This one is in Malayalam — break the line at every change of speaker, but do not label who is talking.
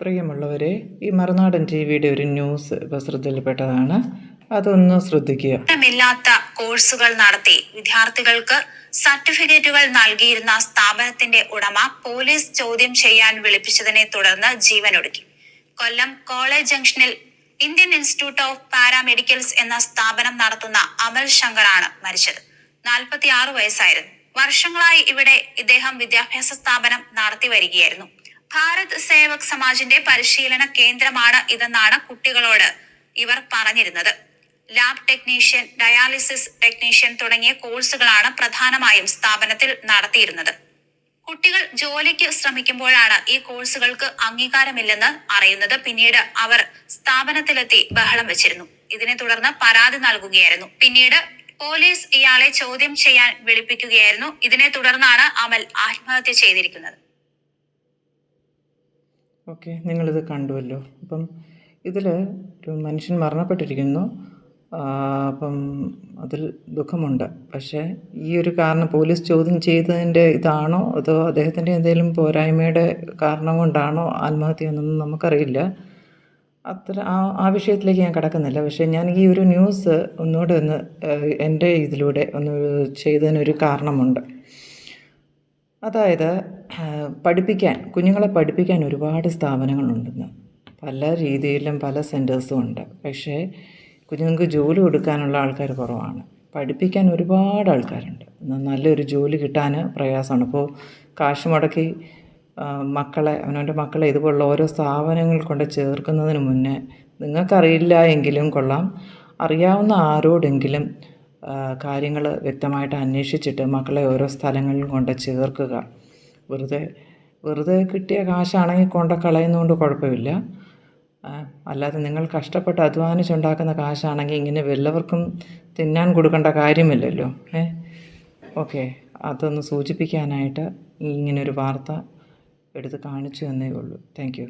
പ്രിയമുള്ളവരെ, ഈ മറുനാടൻ ടിവിയുടെ ഒരു ന്യൂസ് ഇപ്പോൾ ശ്രദ്ധയിൽപ്പെട്ടതാണ്. അതൊന്ന് ശ്രദ്ധിക്കുക.
ഇല്ലാത്ത കോഴ്സുകൾ നടത്തി വിദ്യാർത്ഥികൾക്ക് സർട്ടിഫിക്കറ്റുകൾ നൽകിയിരുന്ന സ്ഥാപനത്തിന്റെ ഉടമ പോലീസ് ചോദ്യം ചെയ്യാൻ വിളിപ്പിച്ചതിനെ തുടർന്ന് ജീവനൊടുക്കി. കൊല്ലം കോളേജ് ജംഗ്ഷനിൽ ഇന്ത്യൻ ഇൻസ്റ്റിറ്റ്യൂട്ട് ഓഫ് പാരാമെഡിക്കൽസ് എന്ന സ്ഥാപനം നടത്തുന്ന അമൽ ശങ്കറാണ് മരിച്ചത്. 46 വയസ്സായിരുന്നു. വർഷങ്ങളായി ഇവിടെ ഇദ്ദേഹം വിദ്യാഭ്യാസ സ്ഥാപനം നടത്തി വരികയായിരുന്നു. ഭാരത് സേവക് സമാജിന്റെ പരിശീലന കേന്ദ്രമാണ് ഇതെന്നാണ് കുട്ടികളോട് ഇവർ പറഞ്ഞിരുന്നത്. ലാബ് ടെക്നീഷ്യൻ, ഡയാലിസിസ് ടെക്നീഷ്യൻ തുടങ്ങിയ കോഴ്സുകളാണ് പ്രധാനമായും സ്ഥാപനത്തിൽ നടത്തിയിരുന്നത്. കുട്ടികൾ ജോലിക്ക് ശ്രമിക്കുമ്പോഴാണ് ഈ കോഴ്സുകൾക്ക് അംഗീകാരമില്ലെന്ന് അറിയുന്നത്. പിന്നീട് അവർ സ്ഥാപനത്തിലെത്തി ബഹളം വെച്ചിരുന്നു. ഇതിനെ തുടർന്ന് പരാതി നൽകുകയായിരുന്നു. പിന്നീട് പോലീസ് ഇയാളെ ചോദ്യം ചെയ്യാൻ വിളിപ്പിക്കുകയായിരുന്നു. ഇതിനെ തുടർന്നാണ് അമൽ ആത്മഹത്യ ചെയ്തിരിക്കുന്നത്.
ഓക്കെ, നിങ്ങളിത് കണ്ടുവല്ലോ. അപ്പം ഇതിൽ ഒരു മനുഷ്യൻ മരണപ്പെട്ടിരിക്കുന്നു. അപ്പം അതിൽ ദുഃഖമുണ്ട്. പക്ഷേ ഈ ഒരു കാരണം പോലീസ് ചോദ്യം ചെയ്തതിൻ്റെ ഇതാണോ അതോ അദ്ദേഹത്തിൻ്റെ എന്തെങ്കിലും പോരായ്മയുടെ കാരണം കൊണ്ടാണോ ആത്മഹത്യ എന്നൊന്നും നമുക്കറിയില്ല. ആ വിഷയത്തിലേക്ക് ഞാൻ കിടക്കുന്നില്ല. പക്ഷേ ഞാൻ ഈ ഒരു ന്യൂസ് ഒന്നുകൂടെ എൻ്റെ ഇതിലൂടെ ഒന്ന് ചെയ്തതിനൊരു കാരണമുണ്ട്. അതായത് കുഞ്ഞുങ്ങളെ പഠിപ്പിക്കാൻ ഒരുപാട് സ്ഥാപനങ്ങളുണ്ടെന്ന്, പല രീതിയിലും പല സെൻറ്റേഴ്സും ഉണ്ട്. പക്ഷേ കുഞ്ഞുങ്ങൾക്ക് ജോലി കൊടുക്കാനുള്ള ആൾക്കാർ കുറവാണ്. പഠിപ്പിക്കാൻ ഒരുപാട് ആൾക്കാരുണ്ട്. നല്ലൊരു ജോലി കിട്ടാൻ പ്രയാസമാണ്. അപ്പോൾ കാശ് മുടക്കി അവനവൻ്റെ മക്കളെ ഇതുപോലുള്ള ഓരോ സ്ഥാപനങ്ങൾ കൊണ്ട് ചേർക്കുന്നതിന് മുന്നേ നിങ്ങൾക്കറിയില്ല എങ്കിലും കൊള്ളാം, അറിയാവുന്ന ആരോടെങ്കിലും കാര്യങ്ങൾ വ്യക്തമായിട്ട് അന്വേഷിച്ചിട്ട് മക്കളെ ഓരോ സ്ഥലങ്ങളിൽ കൊണ്ട് ചേർക്കുക. വെറുതെ കിട്ടിയ കാശാണെങ്കിൽ കൊണ്ട് കളയുന്നതുകൊണ്ട് കുഴപ്പമില്ല. അല്ലാതെ നിങ്ങൾ കഷ്ടപ്പെട്ട് അധ്വാനിച്ചുണ്ടാക്കുന്ന കാശാണെങ്കിൽ ഇങ്ങനെ വല്ലവർക്കും തിന്നാൻ കൊടുക്കേണ്ട കാര്യമില്ലല്ലോ. ഓക്കെ, അതൊന്ന് സൂചിപ്പിക്കാനായിട്ട് ഇങ്ങനൊരു വാർത്ത എടുത്ത് കാണിച്ചു എന്നേ ഉള്ളൂ. Thank you.